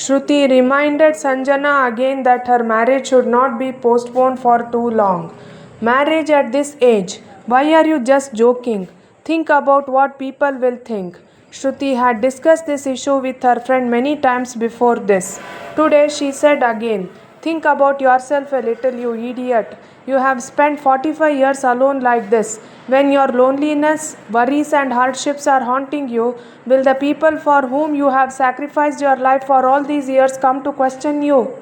Shruti reminded Sanjana again that her marriage should not be postponed for too long. Marriage at this age? Why are you just joking? Think about what people will think. Shruti had discussed this issue with her friend many times before this. Today she said again, think about yourself a little, you idiot. You have spent 45 years alone like this. When your loneliness, worries, and hardships are haunting you, will the people for whom you have sacrificed your life for all these years come to question you?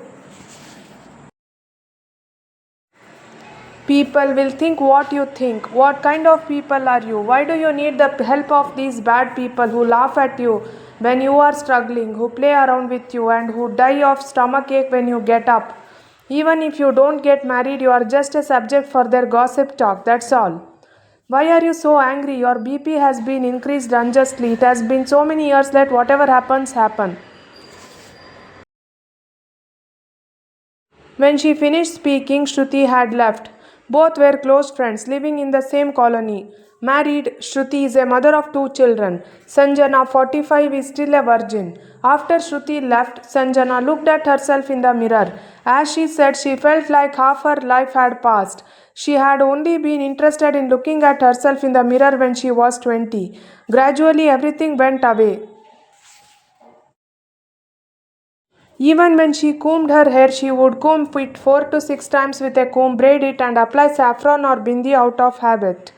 People will think what you think. What kind of people are you? Why do you need the help of these bad people who laugh at you when you are struggling, who play around with you, and who die of stomachache when you get up? Even if you don't get married, you are just a subject for their gossip talk, that's all. Why are you so angry? Your BP has been increased unjustly. It has been so many years. Let whatever happens happen. When she finished speaking, Shruti had left. Both were close friends living in the same colony. Married, Shruti is a mother of two children. Sanjana, 45, is still a virgin. After Shruti left, Sanjana looked at herself in the mirror. As she said, she felt like half her life had passed. She had only been interested in looking at herself in the mirror when she was 20. Gradually, everything went away. Even when she combed her hair, she would comb it 4 to 6 times with a comb, braid it, and apply saffron or bindi out of habit.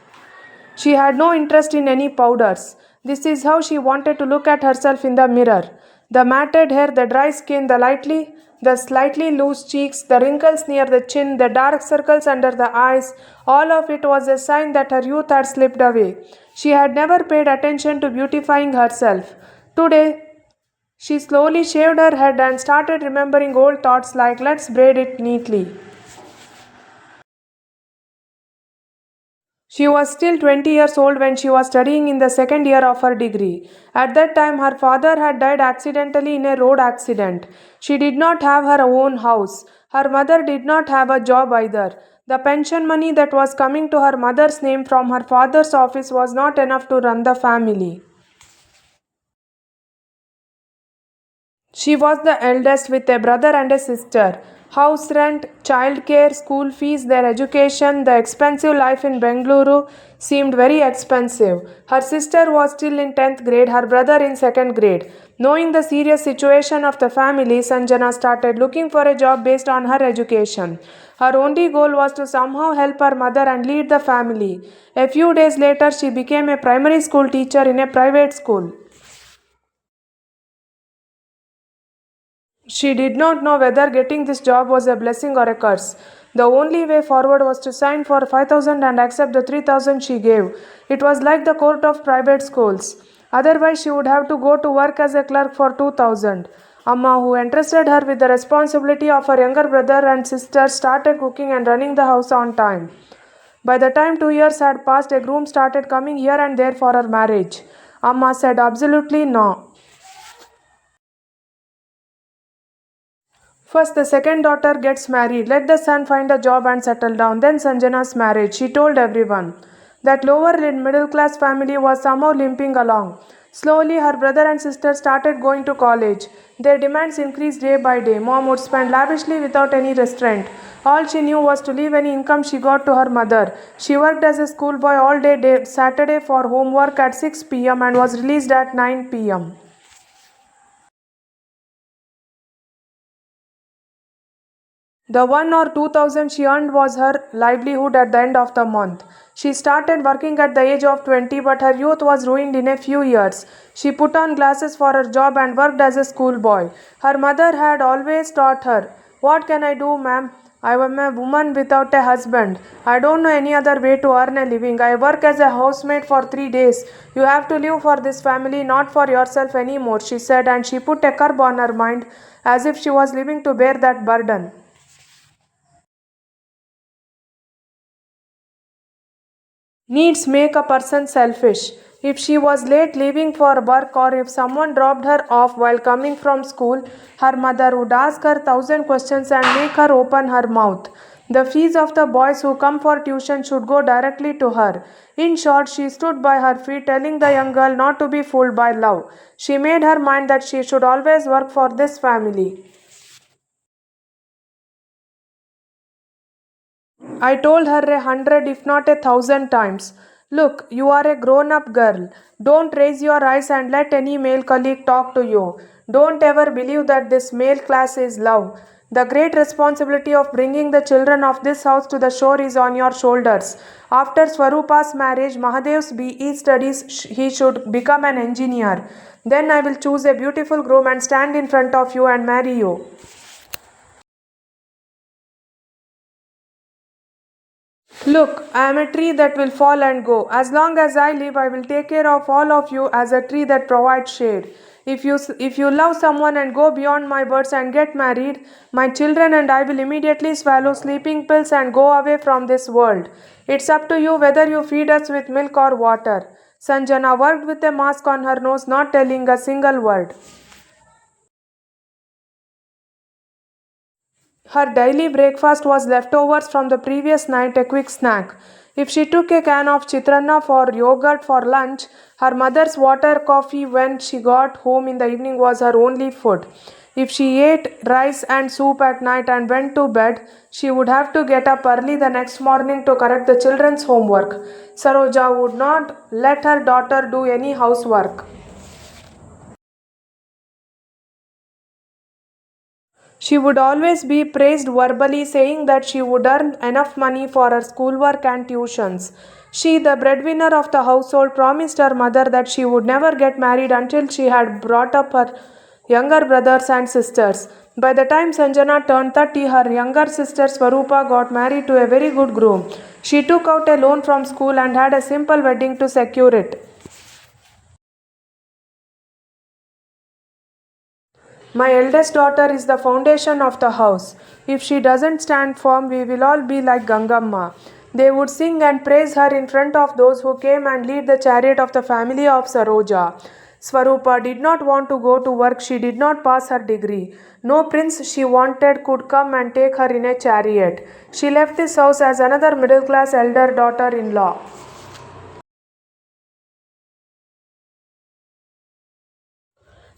She had no interest in any powders. This is how she wanted to look at herself in the mirror. The matted hair, the dry skin, the slightly loose cheeks, the wrinkles near the chin, the dark circles under the eyes, all of it was a sign that her youth had slipped away. She had never paid attention to beautifying herself. Today, she slowly shaved her head and started remembering old thoughts like let's braid it neatly. She was still 20 years old when she was studying in the second year of her degree. At that time, her father had died accidentally in a road accident. She did not have her own house. Her mother did not have a job either. The pension money that was coming to her mother's name from her father's office was not enough to run the family. She was the eldest with a brother and a sister. House rent, childcare, school fees, their education, the expensive life in Bengaluru seemed very expensive. Her sister was still in 10th grade, her brother in 2nd grade. Knowing the serious situation of the family, Sanjana started looking for a job based on her education. Her only goal was to somehow help her mother and lead the family. A few days later, she became a primary school teacher in a private school. She did not know whether getting this job was a blessing or a curse. The only way forward was to sign for 5,000 and accept the 3,000 she gave. It was like the court of private schools. Otherwise, she would have to go to work as a clerk for 2,000. Amma, who entrusted her with the responsibility of her younger brother and sister, started cooking and running the house on time. By the time 2 years had passed, a groom started coming here and there for her marriage. Amma said absolutely no. First, the second daughter gets married. Let the son find a job and settle down. Then Sanjana's marriage. She told everyone. That lower middle class family was somehow limping along. Slowly, her brother and sister started going to college. Their demands increased day by day. Mom would spend lavishly without any restraint. All she knew was to leave any income she got to her mother. She worked as a schoolboy all day Saturday for homework at 6 pm and was released at 9 pm. The 1 or 2,000 she earned was her livelihood at the end of the month. She started working at the age of 20, but her youth was ruined in a few years. She put on glasses for her job and worked as a schoolboy. Her mother had always taught her, what can I do, ma'am? I am a woman without a husband. I don't know any other way to earn a living. I work as a housemaid for 3 days. You have to live for this family, not for yourself anymore, she said, and she put a curb on her mind as if she was living to bear that burden. Needs make a person selfish. If she was late leaving for work or if someone dropped her off while coming from school, her mother would ask her 1,000 questions and make her open her mouth. The fees of the boys who come for tuition should go directly to her. In short, she stood by her feet, telling the young girl not to be fooled by love. She made her mind that she should always work for this family. I told her 100, if not 1,000 times. Look, you are a grown up girl. Don't raise your eyes and let any male colleague talk to you. Don't ever believe that this male class is love. The great responsibility of bringing the children of this house to the shore is on your shoulders. After Swarupa's marriage, Mahadev's BE studies, he should become an engineer. Then I will choose a beautiful groom and stand in front of you and marry you. Look, I am a tree that will fall and go. As long as I live, I will take care of all of you as a tree that provides shade. If you love someone and go beyond my words and get married, my children and I will immediately swallow sleeping pills and go away from this world. It's up to you whether you feed us with milk or water. Sanjana worked with a mask on her nose, not telling a single word. Her daily breakfast was leftovers from the previous night, a quick snack. If she took a can of chitrana for yogurt for lunch, her mother's water coffee when she got home in the evening was her only food. If she ate rice and soup at night and went to bed, she would have to get up early the next morning to correct the children's homework. Saroja would not let her daughter do any housework. She would always be praised verbally, saying that she would earn enough money for her schoolwork and tuitions. She, the breadwinner of the household, promised her mother that she would never get married until she had brought up her younger brothers and sisters. By the time Sanjana turned 30, her younger sister Swarupa got married to a very good groom. She took out a loan from school and had a simple wedding to secure it. My eldest daughter is the foundation of the house. If she doesn't stand firm, we will all be like Gangamma. They would sing and praise her in front of those who came and lead the chariot of the family of Saroja. Swarupa did not want to go to work. She did not pass her degree. No prince she wanted could come and take her in a chariot. She left this house as another middle class elder daughter in law.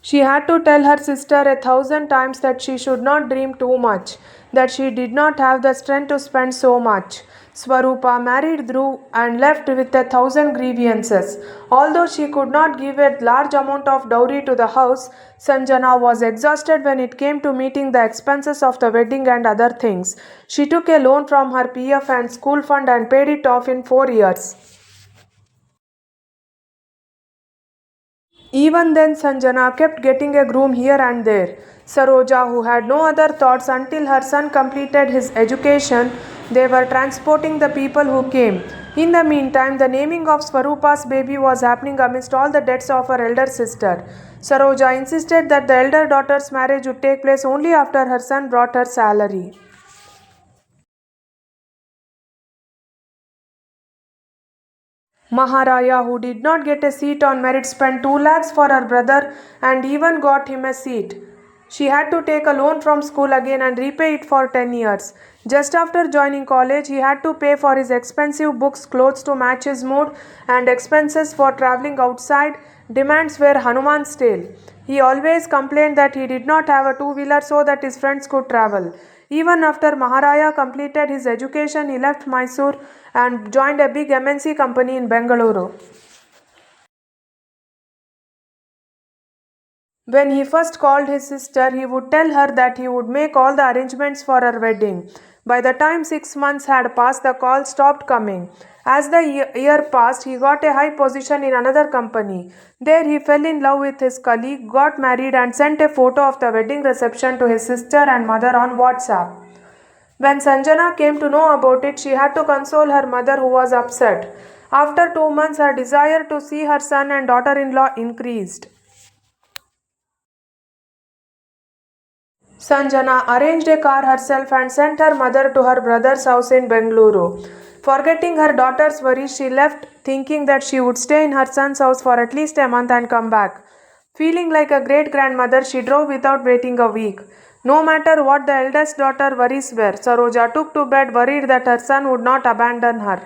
She had to tell her sister 1,000 times that she should not dream too much, that she did not have the strength to spend so much. Swarupa married Dhruv and left with 1,000 grievances. Although she could not give a large amount of dowry to the house, Sanjana was exhausted when it came to meeting the expenses of the wedding and other things. She took a loan from her PF and school fund and paid it off in 4 years. Even then, Sanjana kept getting a groom here and there. Saroja, who had no other thoughts until her son completed his education, they were transporting the people who came. In the meantime, the naming of Swarupa's baby was happening amidst all the debts of her elder sister. Saroja insisted that the elder daughter's marriage would take place only after her son brought her salary. Maharaya, who did not get a seat on merit, spent 2 lakhs for her brother and even got him a seat. She had to take a loan from school again and repay it for 10 years. Just after joining college, he had to pay for his expensive books, clothes to match his mood, and expenses for traveling outside. Demands were Hanuman's tale. He always complained that he did not have a two-wheeler so that his friends could travel. Even after Maharaya completed his education, he left Mysore and joined a big MNC company in Bengaluru. When he first called his sister, he would tell her that he would make all the arrangements for her wedding. By the time 6 months had passed, the call stopped coming. As the year passed, he got a high position in another company. There he fell in love with his colleague, got married and sent a photo of the wedding reception to his sister and mother on WhatsApp. When Sanjana came to know about it, she had to console her mother, who was upset. After 2 months, her desire to see her son and daughter-in-law increased. Sanjana arranged a car herself and sent her mother to her brother's house in Bengaluru. Forgetting her daughter's worries, she left thinking that she would stay in her son's house for at least a month and come back. Feeling like a great grandmother, she drove without waiting a week. No matter what the eldest daughter worries were, Saroja took to bed worried that her son would not abandon her.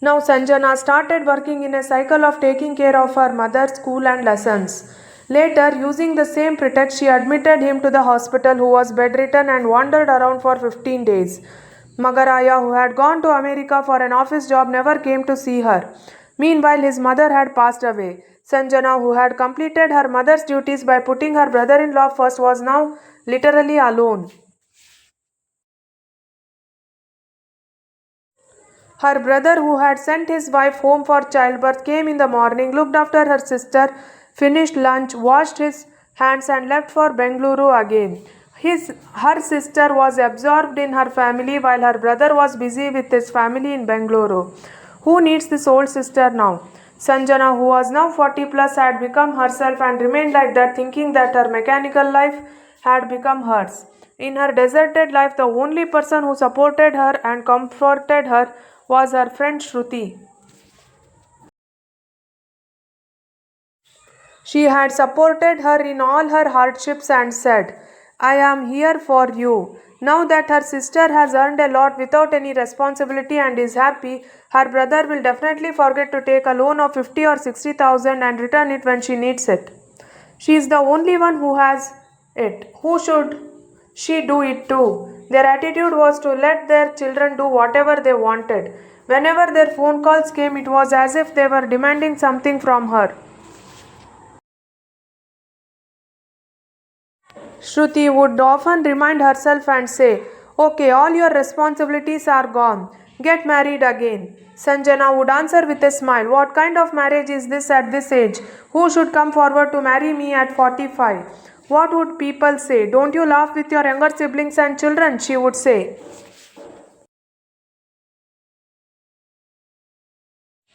Now Sanjana started working in a cycle of taking care of her mother's school and lessons. Later, using the same pretext, she admitted him to the hospital who was bedridden and wandered around for 15 days. Magaraya, who had gone to America for an office job, never came to see her. Meanwhile, his mother had passed away. Sanjana, who had completed her mother's duties by putting her brother-in-law first, was now literally alone. Her brother, who had sent his wife home for childbirth, came in the morning, looked after her sister, finished lunch, washed his hands, and left for Bengaluru again. Her sister was absorbed in her family while her brother was busy with his family in Bengaluru. Who needs this old sister now? Sanjana, who was now 40 plus, had become herself and remained like that, thinking that her mechanical life had become hers. In her deserted life, the only person who supported her and comforted her was her friend Shruti. She had supported her in all her hardships and said, I am here for you. Now that her sister has earned a lot without any responsibility and is happy, her brother will definitely forget to take a loan of 50 or 60,000 and return it when she needs it. She is the only one who has it. Who should she do it to? Their attitude was to let their children do whatever they wanted. Whenever their phone calls came, it was as if they were demanding something from her. Shruti would often remind herself and say, Okay, all your responsibilities are gone. Get married again. Sanjana would answer with a smile, What kind of marriage is this at this age? Who should come forward to marry me at 45? What would people say? Don't you laugh with your younger siblings and children? She would say.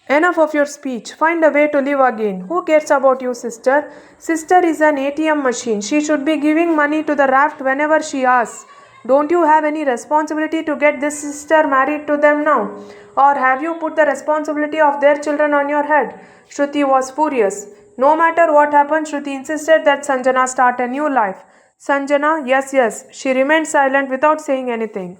Enough of your speech. Find a way to live again. Who cares about you, sister? Sister is an ATM machine. She should be giving money to the raft whenever she asks. Don't you have any responsibility to get this sister married to them now? Or have you put the responsibility of their children on your head? Shruti was furious. No matter what happened, Shruti insisted that Sanjana start a new life. Sanjana, yes, yes. She remained silent without saying anything.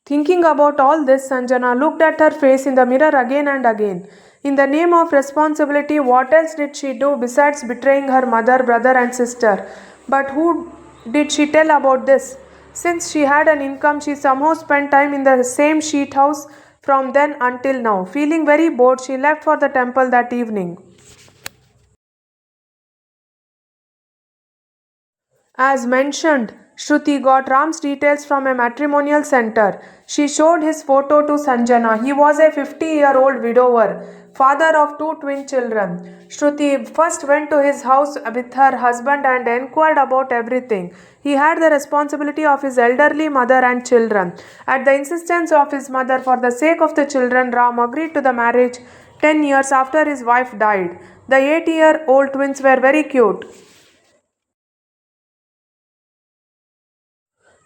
Thinking about all this, Sanjana looked at her face in the mirror again and again. In the name of responsibility, what else did she do besides betraying her mother, brother, and sister? But who did she tell about this? Since she had an income, she somehow spent time in the same sheet house from then until now. Feeling very bored, she left for the temple that evening. As mentioned, Shruti got Ram's details from a matrimonial center. She showed his photo to Sanjana. He was a 50-year-old widower, father of two twin children. Shruti first went to his house with her husband and inquired about everything. He had the responsibility of his elderly mother and children. At the insistence of his mother, for the sake of the children, Ram agreed to the marriage 10 years after his wife died. The 8-year-old twins were very cute.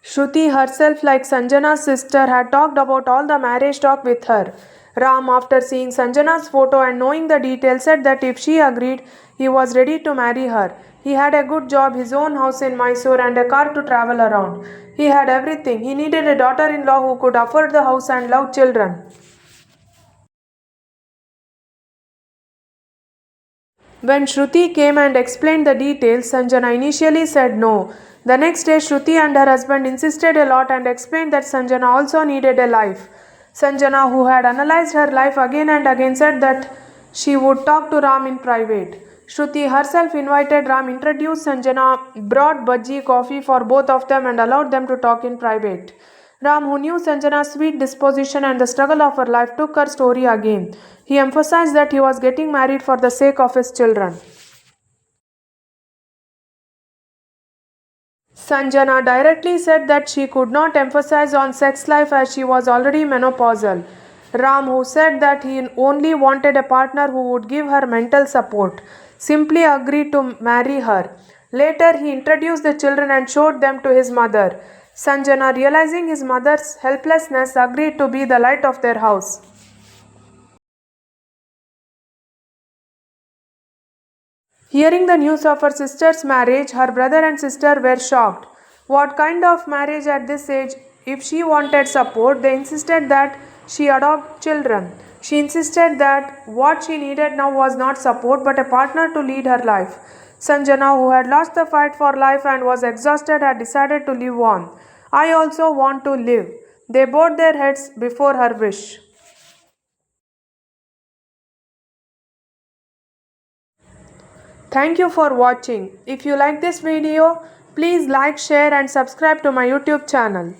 Shruti herself, like Sanjana's sister, had talked about all the marriage talk with her. Ram, after seeing Sanjana's photo and knowing the details, said that if she agreed, he was ready to marry her. He had a good job, his own house in Mysore, and a car to travel around. He had everything. He needed a daughter in law who could afford the house and love children. When Shruti came and explained the details, Sanjana initially said no. The next day, Shruti and her husband insisted a lot and explained that Sanjana also needed a life. Sanjana, who had analyzed her life again and again, said that she would talk to Ram in private. Shruti herself invited Ram, introduced Sanjana, brought bhaji coffee for both of them, and allowed them to talk in private. Ram, who knew Sanjana's sweet disposition and the struggle of her life, took her story again. He emphasized that he was getting married for the sake of his children. Sanjana directly said that she could not emphasize on sex life as she was already menopausal. Ram, who said that he only wanted a partner who would give her mental support, simply agreed to marry her. Later, he introduced the children and showed them to his mother. Sanjana, realizing his mother's helplessness, agreed to be the light of their house. Hearing the news of her sister's marriage, her brother and sister were shocked. What kind of marriage at this age? If she wanted support, they insisted that she adopt children. She insisted that what she needed now was not support but a partner to lead her life. Sanjana, who had lost the fight for life and was exhausted, had decided to live on. I also want to live. They bowed their heads before her wish. Thank you for watching. If you like this video, please like, share and subscribe to my YouTube channel.